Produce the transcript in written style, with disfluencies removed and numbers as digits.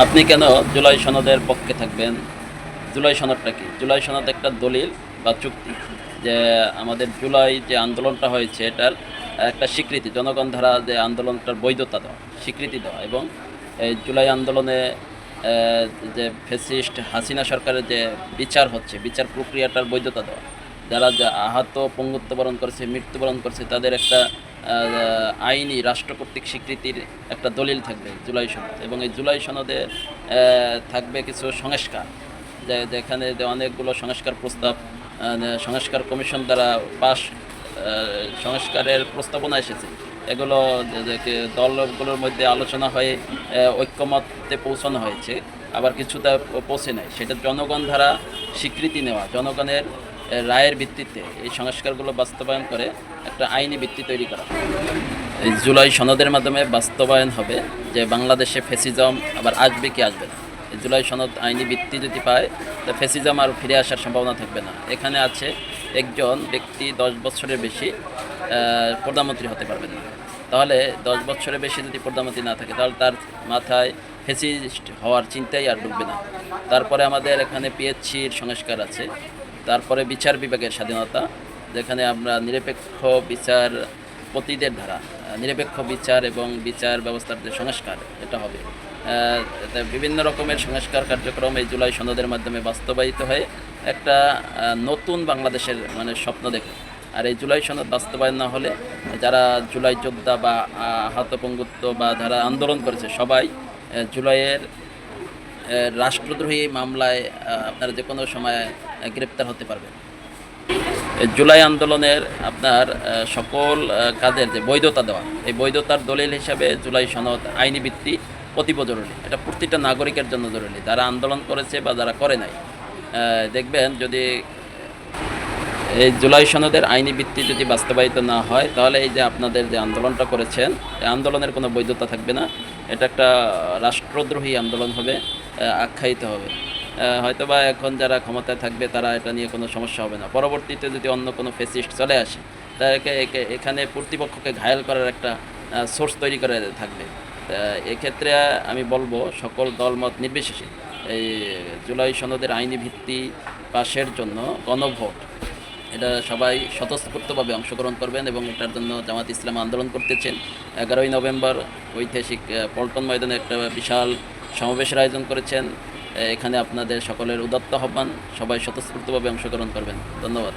আপনি কেন জুলাই সনদের পক্ষে থাকবেন? জুলাই সনদটা কি? জুলাই সনদ একটা দলিল বা চুক্তি, যে আমাদের জুলাই যে আন্দোলনটা হয়েছে এটার একটা স্বীকৃতি, জনগণ দ্বারা যে আন্দোলনটার বৈধতা দেওয়া, স্বীকৃতি দেওয়া, এবং এই জুলাই আন্দোলনে যে ফ্যাসিস্ট হাসিনা সরকারের যে বিচার হচ্ছে, বিচার প্রক্রিয়াটার বৈধতা দেওয়া, যারা যা আহত পঙ্গুত্ববরণ করেছে, মৃত্যুবরণ করছে, তাদের একটা আইনি রাষ্ট্র কর্তৃক স্বীকৃতির একটা দলিল থাকবে জুলাই সনদ। এবং এই জুলাই সনদে থাকবে কিছু সংস্কার, যেখানে যে অনেকগুলো সংস্কার প্রস্তাব সংস্কার কমিশন দ্বারা পাশ সংস্কারের প্রস্তাবনা এসেছে। এগুলো দলগুলোর মধ্যে আলোচনা হয়ে ঐক্যমত্যে পৌঁছানো হয়েছে, আবার কিছুটা পৌঁছে নাই। সেটা জনগণ দ্বারা স্বীকৃতি নেওয়া, জনগণের রায়ের ভিত্তিতে এই সংস্কারগুলো বাস্তবায়ন করে একটা আইনি ভিত্তি তৈরি করা। এই জুলাই সনদের মাধ্যমে বাস্তবায়ন হবে যে বাংলাদেশে ফ্যাসিজম আবার আসবে কি আসবে না। এই জুলাই সনদ আইনি ভিত্তি যদি পায়, তো ফ্যাসিজম আর ফিরে আসার সম্ভাবনা থাকবে না। এখানে আছে একজন ব্যক্তি 10 বছরের বেশি প্রধানমন্ত্রী হতে পারবেন না। তাহলে 10 বছরের বেশি যদি প্রধানমন্ত্রী না থাকে, তাহলে তার মাথায় ফ্যাসিস্ট হওয়ার চিন্তাই আর ঢুকবে না। তারপরে আমাদের এখানে পিএইচসির সংস্কার আছে। তারপরে বিচার বিভাগের স্বাধীনতা, যেখানে আমরা নিরপেক্ষ বিচার পতিদের ধারা, নিরপেক্ষ বিচার এবং বিচার ব্যবস্থার যে সংস্কার, এটা হবে। বিভিন্ন রকমের সংস্কার কার্যক্রম এই জুলাই সনদের মাধ্যমে বাস্তবায়িত হয়ে একটা নতুন বাংলাদেশের মানে স্বপ্ন দেখে। আর এই জুলাই সনদ বাস্তবায়ন না হলে যারা জুলাই যোদ্ধা বা আহত পঙ্গুত্ব বা যারা আন্দোলন করেছে সবাই জুলাইয়ের রাষ্ট্রদ্রোহী মামলায় আপনারা যে কোনো সময় গ্রেপ্তার হতে পারবেন। জুলাই আন্দোলনের আপনার সকল কাজের যে বৈধতা দেওয়া, এই বৈধতার দলিল হিসাবে জুলাই সনদ আইনি ভিত্তি অতীব জরুরি। এটা প্রতিটা নাগরিকের জন্য জরুরি, যারা আন্দোলন করেছে বা যারা করে নাই। দেখবেন যদি এই জুলাই সনদের আইনি ভিত্তি যদি বাস্তবায়িত না হয়, তাহলে এই যে আপনাদের যে আন্দোলনটা করেছেন, এই আন্দোলনের কোনো বৈধতা থাকবে না। এটা একটা রাষ্ট্রদ্রোহী আন্দোলন হবে, আখ্যায়িত হবে। হয়তোবা এখন যারা ক্ষমতায় থাকবে তারা এটা নিয়ে কোনো সমস্যা হবে না, পরবর্তীতে যদি অন্য কোনো ফ্যাসিস্ট চলে আসে, তাদেরকে এখানে কর্তৃপক্ষকে ঘায়েল করার একটা সোর্স তৈরি করে থাকবে। এক্ষেত্রে আমি বলবো সকল দলমত নির্বিশেষে এই জুলাই সনদের আইনি ভিত্তি পাশের জন্য গণভোট, এটা সবাই স্বতঃস্ফূর্তভাবে অংশগ্রহণ করবেন। এবং এটার জন্য জামাত ইসলাম আন্দোলন করতেছেন। 11ই নভেম্বর ঐতিহাসিক পল্টন ময়দানে একটা বিশাল সমাবেশের আয়োজন করেছেন। এখানে আপনাদের সকলের উদাত্ত আহ্বান, সবাই স্বতঃস্ফূর্তভাবে অংশগ্রহণ করবেন। ধন্যবাদ।